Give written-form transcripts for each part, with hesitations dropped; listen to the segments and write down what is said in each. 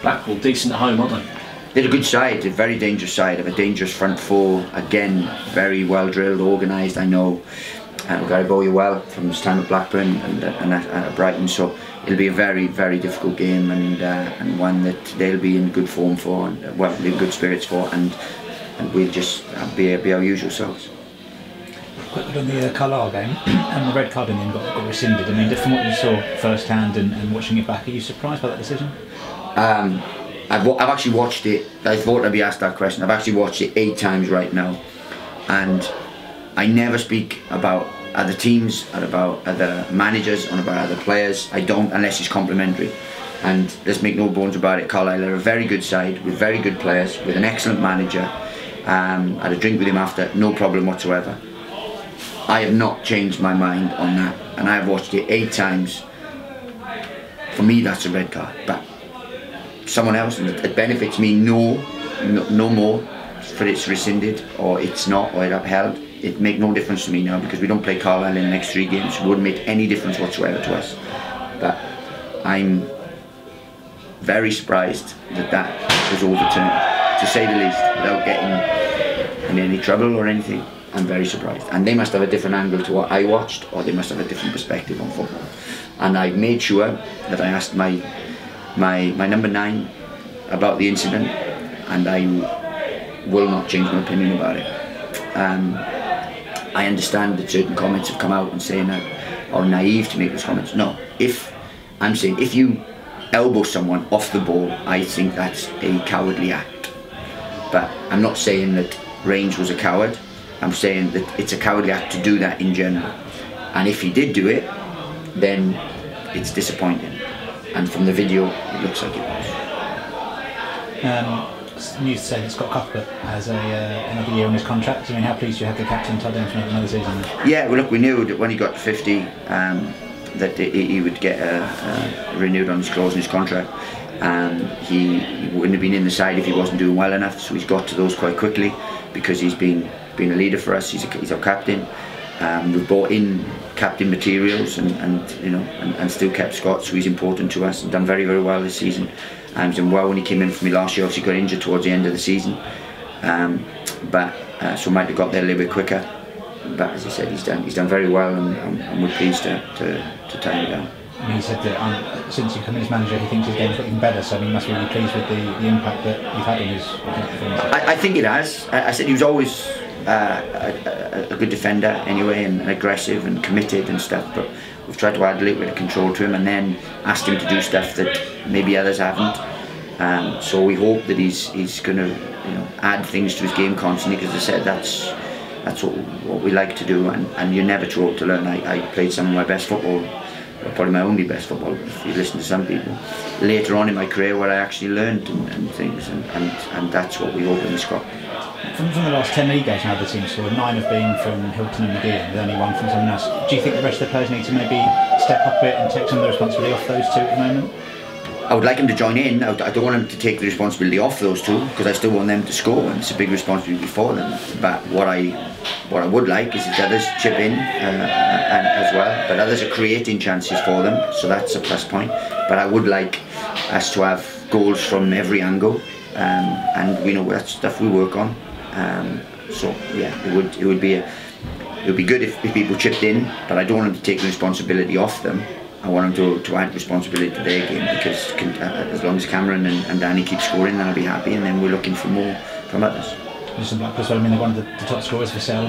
Blackpool decent at home, aren't they? They're a good side, a very dangerous side, have a dangerous front four, again, very well drilled, organised. I know Gary Bowyer well from his time at Blackburn and at Brighton, so it'll be a very, very difficult game, and one that they'll be in good form for, and well, in good spirits for, and we'll just be our usual selves. Quickly on the Carlisle game, and the red card in the end got rescinded. I mean, from what you saw firsthand and watching it back, are you surprised by that decision? I've actually watched it. I thought I'd be asked that question. I've actually watched it 8 times right now, and I never speak about other teams or about other managers or about other players. I don't, unless it's complimentary. And let's make no bones about it, Carlisle are a very good side with very good players, with an excellent manager. I had a drink with him after, no problem whatsoever. I have not changed my mind on that, and I have watched it 8 times. For me, that's a red card. But someone else, and it benefits me no more for it's rescinded or it's not, or it upheld. It make no difference to me now, because we don't play Carlisle in the next 3 games. It wouldn't make any difference whatsoever to us. But I'm very surprised that was overturned, to say the least, without getting in any trouble or anything. I'm very surprised, and they must have a different angle to what I watched, or they must have a different perspective on football. And I made sure that I asked my number 9 about the incident, and I will not change my opinion about it. I understand that certain comments have come out and saying that are naive to make those comments. No, I'm saying if you elbow someone off the ball, I think that's a cowardly act. But I'm not saying that Range was a coward. I'm saying that it's a cowardly act to do that in general. And if he did do it, then it's disappointing. And from the video, it looks like it was. News said Scott Cuthbert has another year on his contract. I mean, how pleased you have the captain tied down for another season? Yeah, well, look, we knew that when he got to 50, that he would get renewed on his clause in his contract. He wouldn't have been in the side if he wasn't doing well enough. So he's got to those quite quickly, because he's been a leader for us. He's our captain. We've bought in captain materials and still kept Scott, so he's important to us and done very, very well this season. He's done well when he came in for me last year. Obviously got injured towards the end of the season, so might have got there a little bit quicker. But as I said, he's done very well, and we're pleased to tie him down. And he said that since you've come in as manager, he thinks his game's got even better. So I mean, he must be really pleased with the impact that you've had on his performance. I think it has. I said he was always a good defender anyway, and aggressive and committed and stuff, but we've tried to add a little bit of control to him, and then asked him to do stuff that maybe others haven't. So we hope that he's going to add things to his game constantly, because as I said, that's what we like to do, and you're never too old to learn. I played some of my best football, probably my only best football, if you listen to some people, later on in my career, where I actually learned and things, and that's what we hope in Scott. From the last 10 league games now the team scored, 9 have been from Hilton and McGee, with only 1 from someone else. Do you think the rest of the players need to maybe step up a bit and take some of the responsibility off those 2 at the moment? I would like him to join in. I don't want him to take the responsibility off those 2, because I still want them to score, and it's a big responsibility for them. But what I would like is that others chip in as well. But others are creating chances for them, so that's a plus point. But I would like us to have goals from every angle, and that's stuff we work on. So yeah, it would be good if people chipped in, but I don't want them to take the responsibility off them. I want them to add responsibility to their game, because as long as Cameron and Danny keep scoring, then I'll be happy, and then we're looking for more from others. Just Blackpool, I mean, they're one of the top scorers for Sale.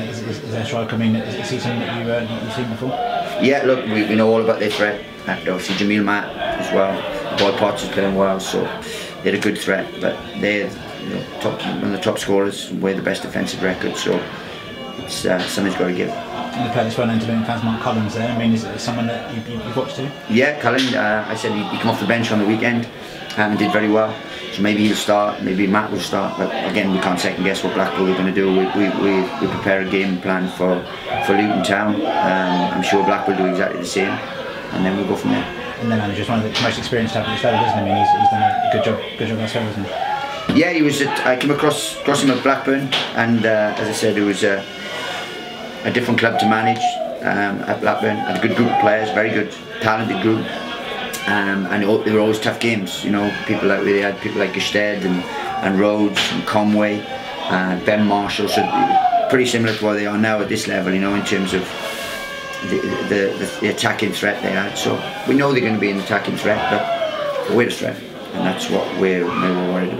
Is their striker? I mean, is he something that you've seen before? Yeah, look, we know all about their threat. Obviously Jamil Matt as well. Boy Potts is playing well, so they're a good threat. But they're one of the top scorers, we're the best defensive record, so it's something's got to give. And the player that's well known to Luton fans, Mark Collins, there. I mean, is it someone that you've watched too? Yeah, Cullen. I said he came off the bench on the weekend and did very well. So maybe he'll start, maybe Matt will start. But again, we can't second guess what Blackpool are going to do. We prepare a game plan for Luton Town. I'm sure Blackpool will do exactly the same, and then we'll go from there. And the manager's one of the most experienced at this level, isn't he? I mean, he's done a good job last year, hasn't he? Yeah, he was. I came across him at Blackburn, and as I said, it was a different club to manage at Blackburn. Had a good group of players, very good, talented group. and they were always tough games. You know, we had people like Gestede and Rhodes and Conway and Ben Marshall, so pretty similar to what they are now at this level. You know, in terms of the attacking threat they had. So we know they're going to be an attacking threat, but we're the threat, and that's what we're worried about.